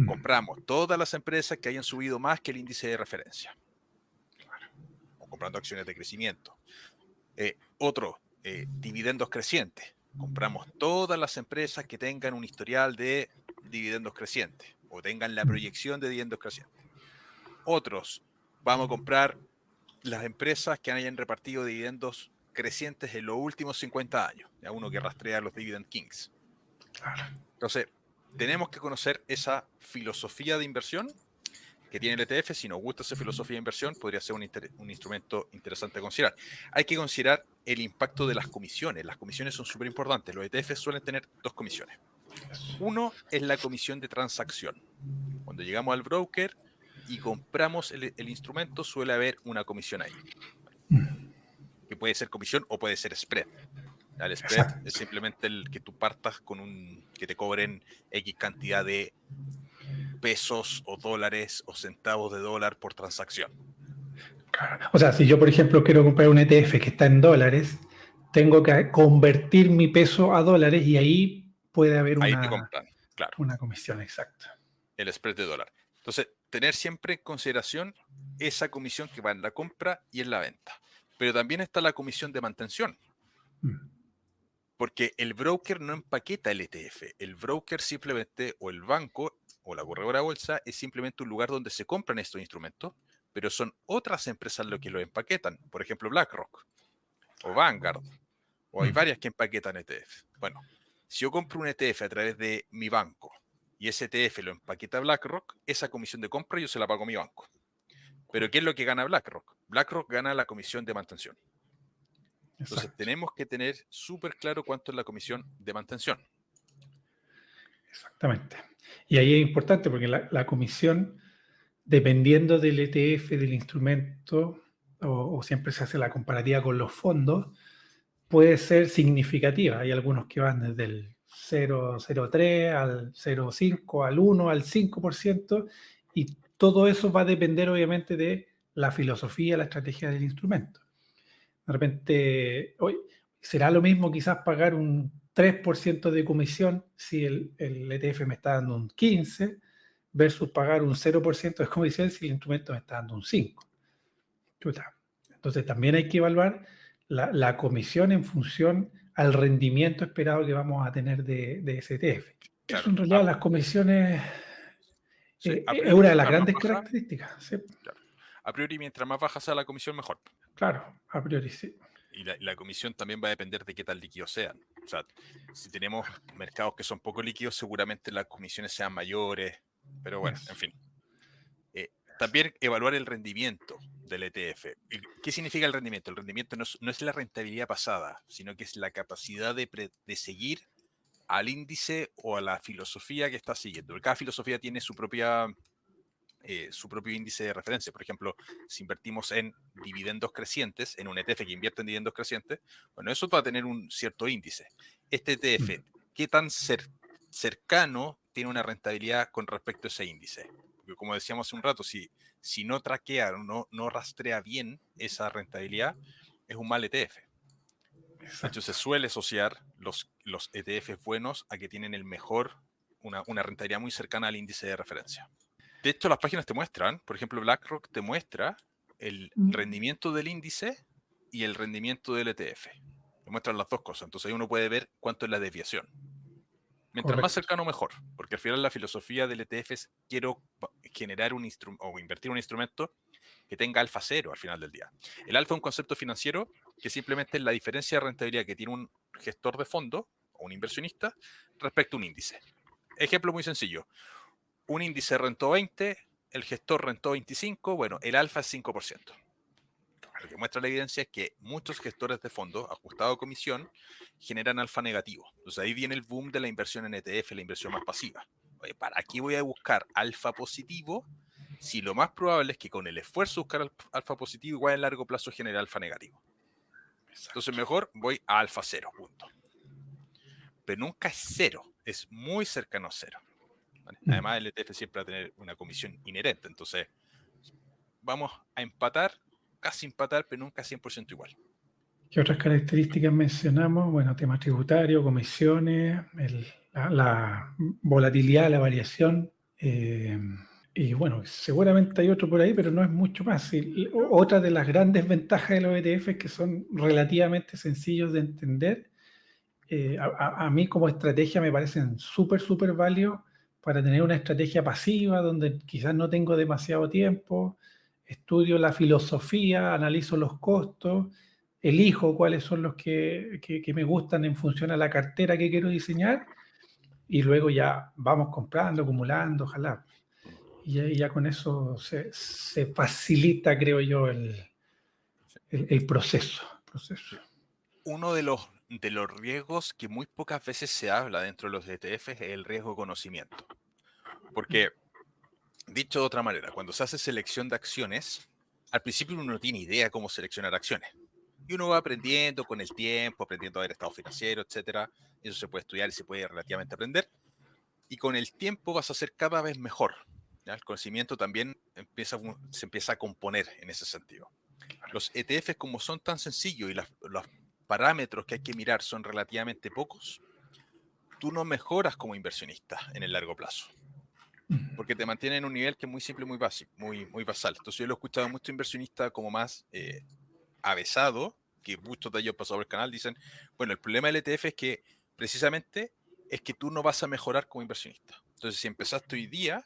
Compramos todas las empresas que hayan subido más que el índice de referencia. O comprando acciones de crecimiento. Dividendos crecientes. Compramos todas las empresas que tengan un historial de dividendos crecientes o tengan la proyección de dividendos crecientes. Otros, vamos a comprar las empresas que hayan repartido dividendos crecientes en los últimos 50 años. Ya uno que rastrea los Dividend Kings. Entonces, tenemos que conocer esa filosofía de inversión que tiene el ETF. Si nos gusta esa filosofía de inversión, podría ser un instrumento interesante a considerar. Hay que considerar el impacto de las comisiones. Las comisiones son súper importantes. Los ETFs suelen tener dos comisiones. Uno es la comisión de transacción. Cuando llegamos al broker y compramos el instrumento, suele haber una comisión ahí, que puede ser comisión o puede ser spread. El spread Exacto. es simplemente el que tú partas que te cobren X cantidad de pesos o dólares o centavos de dólar por transacción. O sea, si yo, por ejemplo, quiero comprar un ETF que está en dólares, tengo que convertir mi peso a dólares y ahí puede haber Ahí te compran, claro, una comisión exacta. el spread de dólar. Entonces, tener siempre en consideración esa comisión que va en la compra y en la venta. Pero también está la comisión de mantención, porque el broker no empaqueta el ETF. El broker simplemente, o el banco, o la corredora de bolsa, es simplemente un lugar donde se compran estos instrumentos, pero son otras empresas las que lo empaquetan. Por ejemplo, BlackRock o Vanguard, o hay varias que empaquetan ETF. Bueno, si yo compro un ETF a través de mi banco y ese ETF lo empaqueta BlackRock, esa comisión de compra yo se la pago a mi banco. Pero ¿qué es lo que gana BlackRock? BlackRock gana la comisión de mantención. Entonces Exacto. tenemos que tener súper claro cuánto es la comisión de mantención. Exactamente. Y ahí es importante porque la comisión, dependiendo del ETF, del instrumento, o siempre se hace la comparativa con los fondos, puede ser significativa. Hay algunos que van desde el 0,03 al 0,5, al 1, al 5%, y todo eso va a depender obviamente de la filosofía, la estrategia del instrumento. De repente, hoy será lo mismo quizás pagar un 3% de comisión si el ETF me está dando un 15% versus pagar un 0% de comisión si el instrumento me está dando un 5%. Chuta. Entonces también hay que evaluar la comisión en función al rendimiento esperado que vamos a tener de ese ETF. Eso Claro. en realidad las comisiones Sí, a es priori, una de las mientras más grandes baja, características. ¿Sí? claro. A priori, mientras más baja sea la comisión, mejor. Claro, a priori sí. Y la comisión también va a depender de qué tan líquidos sean. O sea, si tenemos mercados que son poco líquidos, seguramente las comisiones sean mayores. Pero bueno, en Eso. fin. También evaluar el rendimiento del ETF. ¿Qué significa el rendimiento? El rendimiento no es la rentabilidad pasada, sino que es la capacidad de seguir al índice o a la filosofía que está siguiendo. Cada filosofía tiene su propio índice de referencia. Por ejemplo, si invertimos en dividendos crecientes, en un ETF que invierte en dividendos crecientes, bueno, eso va a tener un cierto índice. Este ETF, ¿qué tan cercano tiene una rentabilidad con respecto a ese índice? Porque como decíamos hace un rato, si no traquea o no rastrea bien esa rentabilidad, es un mal ETF. De hecho, Exacto. se suele asociar los ETFs buenos a que tienen una rentabilidad muy cercana al índice de referencia. De hecho, las páginas te muestran, por ejemplo, BlackRock te muestra el rendimiento del índice y el rendimiento del ETF. Te muestran las dos cosas. Entonces ahí uno puede ver cuánto es la desviación. Mientras más Correcto. cercano, mejor. Porque al final la filosofía del ETF es quiero generar o invertir un instrumento que tenga alfa cero al final del día. El alfa es un concepto financiero que simplemente es la diferencia de rentabilidad que tiene un gestor de fondo o un inversionista respecto a un índice. Ejemplo muy sencillo. Un índice rentó 20, el gestor rentó 25, bueno, el alfa es 5%. Lo que muestra la evidencia es que muchos gestores de fondos ajustados a comisión generan alfa negativo. Entonces ahí viene el boom de la inversión en ETF, la inversión más pasiva. Oye, ¿para qué voy a buscar alfa positivo si lo más probable es que con el esfuerzo de buscar alfa positivo igual en largo plazo genere alfa negativo? Entonces Exacto. mejor voy a alfa cero, punto. Pero nunca es cero, es muy cercano a cero. ¿Vale? Además, el ETF siempre va a tener una comisión inherente. Entonces, vamos a empatar, casi empatar, pero nunca 100% igual. ¿Qué otras características mencionamos? Bueno, temas tributarios, comisiones, la volatilidad, la variación. Y bueno, seguramente hay otro por ahí, pero no es mucho más. Otra de las grandes ventajas de los ETF es que son relativamente sencillos de entender. A mí como estrategia me parecen súper, súper válidos para tener una estrategia pasiva donde quizás no tengo demasiado tiempo, estudio la filosofía, analizo los costos, elijo cuáles son los que me gustan en función a la cartera que quiero diseñar y luego ya vamos comprando, acumulando, ojalá. Y ya con eso se facilita, creo yo, el proceso. Uno de los riesgos que muy pocas veces se habla dentro de los ETFs es el riesgo de conocimiento. Porque, dicho de otra manera, cuando se hace selección de acciones, al principio uno no tiene idea cómo seleccionar acciones. Y uno va aprendiendo con el tiempo, aprendiendo a ver estado financiero, etcétera. Eso se puede estudiar y se puede relativamente aprender. Y con el tiempo vas a ser cada vez mejor. ¿Ya? El conocimiento también se empieza a componer en ese sentido. Los ETFs, como son tan sencillos y los parámetros que hay que mirar son relativamente pocos, tú no mejoras como inversionista en el largo plazo, porque te mantienen en un nivel que es muy simple, muy básico, muy basal. Entonces yo lo he escuchado a muchos inversionistas como más avesado, que muchos de ellos han pasado por el canal, dicen, bueno, el problema del ETF es que precisamente es que tú no vas a mejorar como inversionista. Entonces si empezaste hoy día,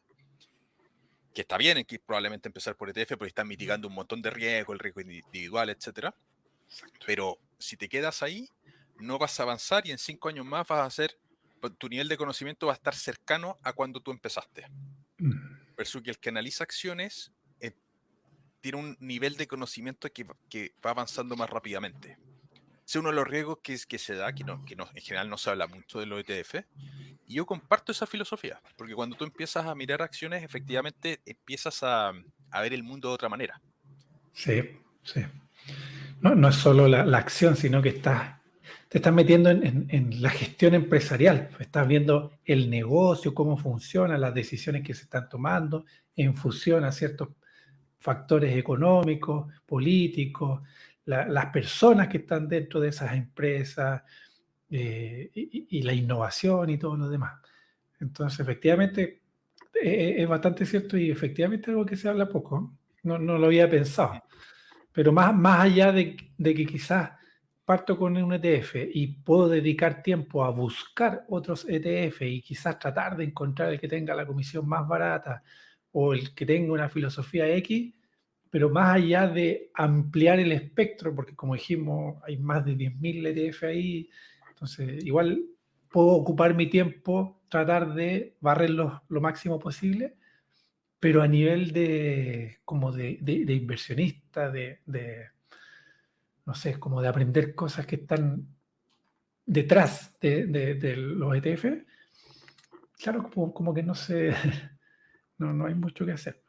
que está bien en que probablemente empezar por ETF porque están mitigando un montón de riesgo, el riesgo individual, etcétera, pero si te quedas ahí, no vas a avanzar y en 5 años más vas a hacer, tu nivel de conocimiento va a estar cercano a cuando tú empezaste. Versus que el que analiza acciones tiene un nivel de conocimiento que va avanzando más rápidamente. ese es uno de los riesgos que se da, en general no se habla mucho de los ETF. Y yo comparto esa filosofía, porque cuando tú empiezas a mirar acciones, efectivamente empiezas a ver el mundo de otra manera. Sí, sí. No, no es solo la acción, sino que te estás metiendo en la gestión empresarial. Estás viendo el negocio, cómo funciona, las decisiones que se están tomando en función a ciertos factores económicos, políticos, las personas que están dentro de esas empresas, y la innovación y todo lo demás. Entonces, efectivamente, es bastante cierto y efectivamente algo que se habla poco. No lo había pensado. Pero más allá de que quizás parto con un ETF y puedo dedicar tiempo a buscar otros ETF y quizás tratar de encontrar el que tenga la comisión más barata o el que tenga una filosofía X, pero más allá de ampliar el espectro, porque como dijimos, hay más de 10.000 ETF ahí, entonces igual puedo ocupar mi tiempo, tratar de barrerlos lo máximo posible, pero a nivel como de inversionista, no sé, como de aprender cosas que están detrás de los ETF, claro, como que no sé, no hay mucho que hacer.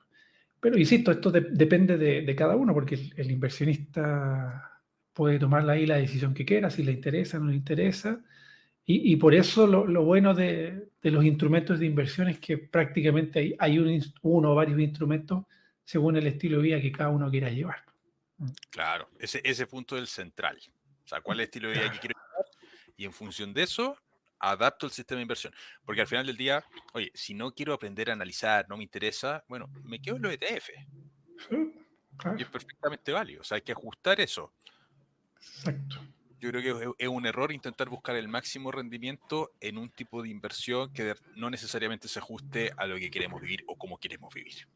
Pero insisto, esto depende de cada uno, porque el inversionista puede tomar ahí la decisión que quiera, si le interesa o no le interesa. Y por eso lo bueno de los instrumentos de inversión es que prácticamente hay uno o varios instrumentos según el estilo de vida que cada uno quiera llevar. Claro, ese punto es el central. O sea, ¿cuál es el estilo de vida que quiero llevar? Y en función de eso, adapto el sistema de inversión. Porque al final del día, oye, si no quiero aprender a analizar, no me interesa, bueno, me quedo en los ETF. Sí, Y claro, es perfectamente válido. O sea, hay que ajustar eso. exacto. Yo creo que es un error intentar buscar el máximo rendimiento en un tipo de inversión que no necesariamente se ajuste a lo que queremos vivir o cómo queremos vivir.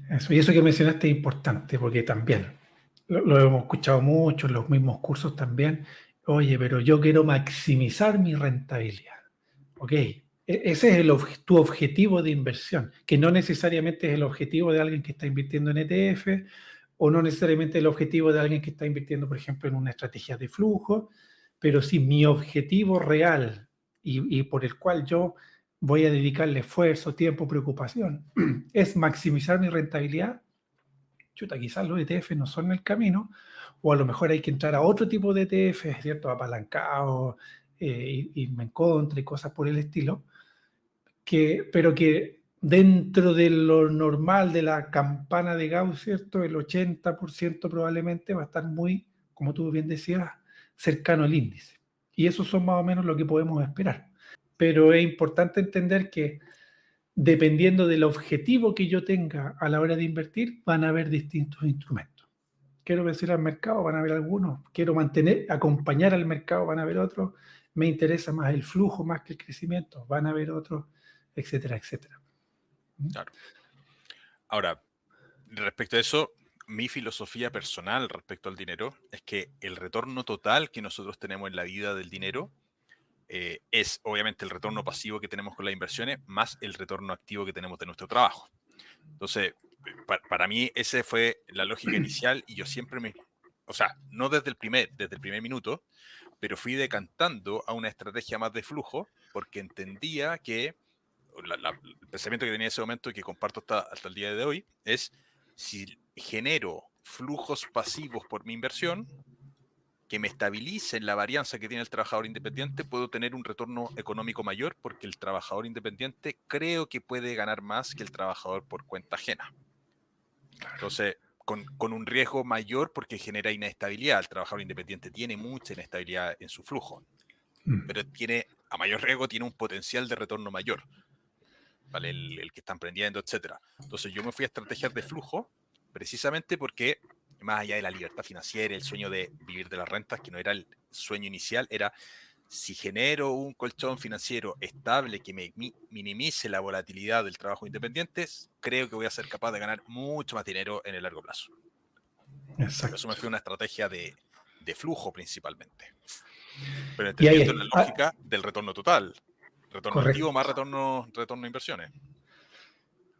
Eso, y eso que mencionaste es importante porque también lo hemos escuchado mucho en los mismos cursos también. Oye, pero yo quiero maximizar mi rentabilidad. Ok, ese es tu objetivo de inversión, que no necesariamente es el objetivo de alguien que está invirtiendo en ETF o no necesariamente el objetivo de alguien que está invirtiendo, por ejemplo, en una estrategia de flujo, pero sí mi objetivo real y por el cual yo voy a dedicarle esfuerzo, tiempo, preocupación, es maximizar mi rentabilidad. Chuta, quizás los ETF no son el camino, o a lo mejor hay que entrar a otro tipo de ETF, ¿cierto? Apalancados, irme en contra y cosas por el estilo, pero que dentro de lo normal de la campana de Gauss, ¿cierto? El 80% probablemente va a estar muy, como tú bien decías, cercano al índice. Y eso son más o menos lo que podemos esperar. Pero es importante entender que dependiendo del objetivo que yo tenga a la hora de invertir, van a haber distintos instrumentos. Quiero vencer al mercado, van a haber algunos. Quiero acompañar al mercado, van a haber otros. Me interesa más el flujo más que el crecimiento, van a haber otros, etcétera, etcétera. Claro. Ahora, respecto a eso, mi filosofía personal respecto al dinero es que el retorno total que nosotros tenemos en la vida del dinero es obviamente el retorno pasivo que tenemos con las inversiones más el retorno activo que tenemos de nuestro trabajo. Entonces, para mí esa fue la lógica inicial y yo siempre o sea, no desde el primer minuto, pero fui decantando a una estrategia más de flujo porque entendía que el pensamiento que tenía en ese momento y que comparto hasta el día de hoy es si genero flujos pasivos por mi inversión que me estabilicen la varianza que tiene el trabajador independiente, puedo tener un retorno económico mayor porque el trabajador independiente creo que puede ganar más que el trabajador por cuenta ajena. Entonces, con un riesgo mayor porque genera inestabilidad. El trabajador independiente tiene mucha inestabilidad en su flujo, pero a mayor riesgo tiene un potencial de retorno mayor, ¿vale? El que está emprendiendo, etcétera. Entonces, yo me fui a estrategias de flujo precisamente porque más allá de la libertad financiera, el sueño de vivir de las rentas, que no era el sueño inicial, era si genero un colchón financiero estable que me minimice la volatilidad del trabajo independiente, creo que voy a ser capaz de ganar mucho más dinero en el largo plazo. Por eso me Exacto. fui a una estrategia de flujo principalmente, pero Y ahí entendiendo la lógica del retorno total, retorno activo más correcto. retorno de inversiones.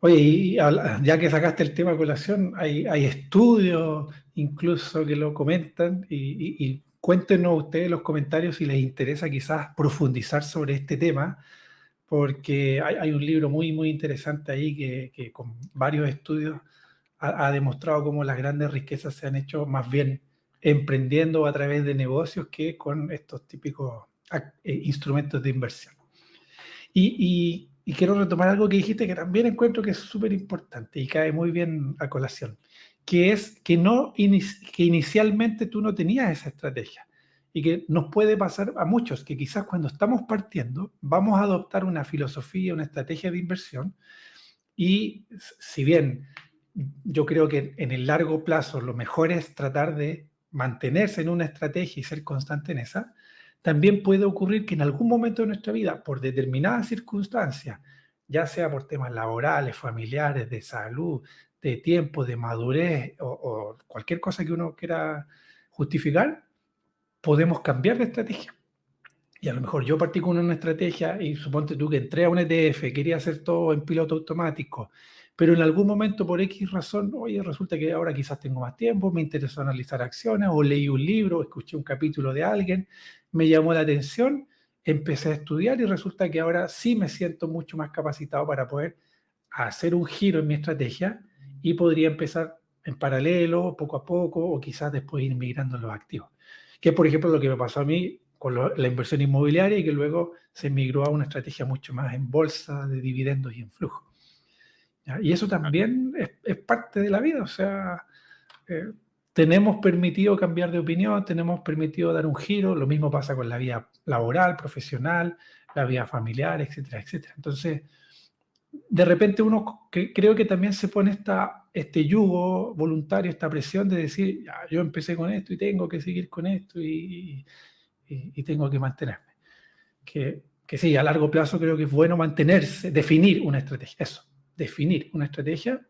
Oye, y ya que sacaste el tema a colación, hay estudios incluso que lo comentan y cuéntenos ustedes en los comentarios si les interesa quizás profundizar sobre este tema, porque hay un libro muy, muy interesante ahí que con varios estudios ha demostrado cómo las grandes riquezas se han hecho más bien emprendiendo a través de negocios que con estos típicos instrumentos de inversión. Y quiero retomar algo que dijiste que también encuentro que es súper importante y cae muy bien a colación, que es que, que inicialmente tú no tenías esa estrategia y que nos puede pasar a muchos que quizás cuando estamos partiendo vamos a adoptar una filosofía, una estrategia de inversión y si bien yo creo que en el largo plazo lo mejor es tratar de mantenerse en una estrategia y ser constante en esa, también puede ocurrir que en algún momento de nuestra vida, por determinadas circunstancias, ya sea por temas laborales, familiares, de salud, de tiempo, de madurez o cualquier cosa que uno quiera justificar, podemos cambiar de estrategia. Y a lo mejor yo partí con una estrategia y suponte tú que entré a un ETF, quería hacer todo en piloto automático, pero en algún momento por X razón, oye, resulta que ahora quizás tengo más tiempo, me interesó analizar acciones o leí un libro, escuché un capítulo de alguien, me llamó la atención, empecé a estudiar y resulta que ahora sí me siento mucho más capacitado para poder hacer un giro en mi estrategia y podría empezar en paralelo, poco a poco, o quizás después ir migrando los activos. Que es, por ejemplo, lo que me pasó a mí con la inversión inmobiliaria y que luego se migró a una estrategia mucho más en bolsa, de dividendos y en flujo. ¿Ya? Y eso también es parte de la vida, o sea, tenemos permitido cambiar de opinión, tenemos permitido dar un giro, lo mismo pasa con la vida laboral, profesional, la vida familiar, etcétera, etcétera. Entonces, de repente uno creo que también se pone este yugo voluntario, esta presión de decir, ya, yo empecé con esto y tengo que seguir con esto y tengo que mantenerme. Que sí, a largo plazo creo que es bueno mantenerse, definir una estrategia, eso, definir una estrategia,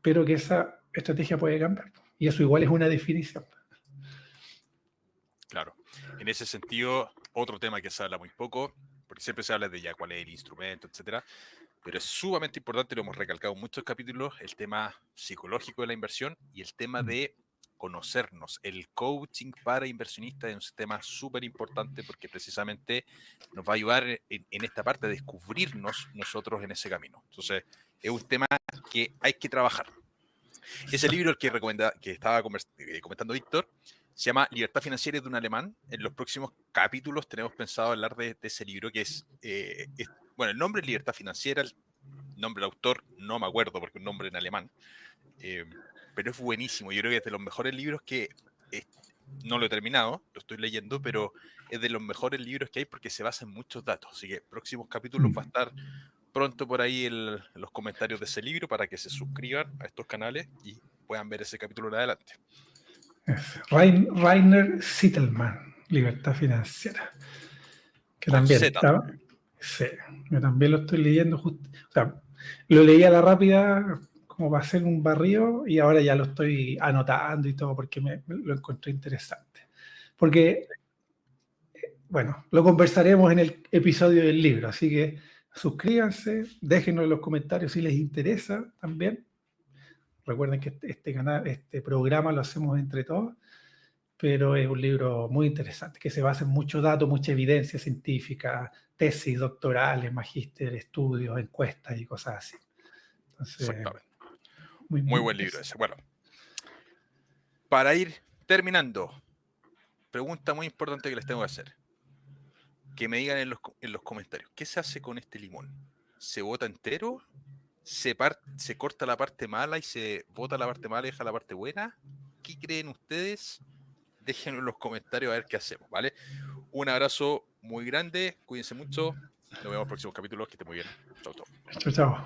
pero que esa estrategia puede cambiar. Y eso igual es una definición. Claro. En ese sentido, otro tema que se habla muy poco, porque siempre se habla de ya cuál es el instrumento, etcétera, pero es sumamente importante, lo hemos recalcado en muchos capítulos, el tema psicológico de la inversión y el tema de conocernos. El coaching para inversionistas es un tema súper importante porque precisamente nos va a ayudar en esta parte a descubrirnos nosotros en ese camino. Entonces, es un tema que hay que trabajar. Ese libro, el que estaba comentando Víctor, se llama Libertad Financiera de un Alemán. En los próximos capítulos tenemos pensado hablar de ese libro, que bueno, el nombre es Libertad Financiera, el nombre del autor no me acuerdo porque es un nombre en alemán, pero es buenísimo. Yo creo que es de los mejores libros que no lo he terminado, lo estoy leyendo, pero es de los mejores libros que hay porque se basa en muchos datos. Así que próximos capítulos va a estar pronto por ahí los comentarios de ese libro para que se suscriban a estos canales y puedan ver ese capítulo de adelante. Rainer Sittelman, Libertad Financiera. Que Con también Z. está, sí, yo también lo estoy leyendo, o sea, lo leí a la rápida como para hacer un barrio y ahora ya lo estoy anotando y todo porque lo encontré interesante. Porque, bueno, lo conversaremos en el episodio del libro, así que suscríbanse, déjenos en los comentarios si les interesa también. Recuerden que este programa lo hacemos entre todos, pero es un libro muy interesante, que se basa en mucho dato, mucha evidencia científica, tesis doctorales, magíster, estudios, encuestas y cosas así. Entonces, Exactamente. muy Buen libro ese. Bueno, para ir terminando, pregunta muy importante que les tengo que hacer. Que me digan en los comentarios, ¿qué se hace con este limón? ¿Se bota entero? ¿Se corta la parte mala y se bota la parte mala y deja la parte buena? ¿Qué creen ustedes? Déjenlo en los comentarios a ver qué hacemos, ¿vale? Un abrazo muy grande, cuídense mucho. Nos vemos en los próximos capítulos, que esté muy bien. Chau, chau. Chao, chao.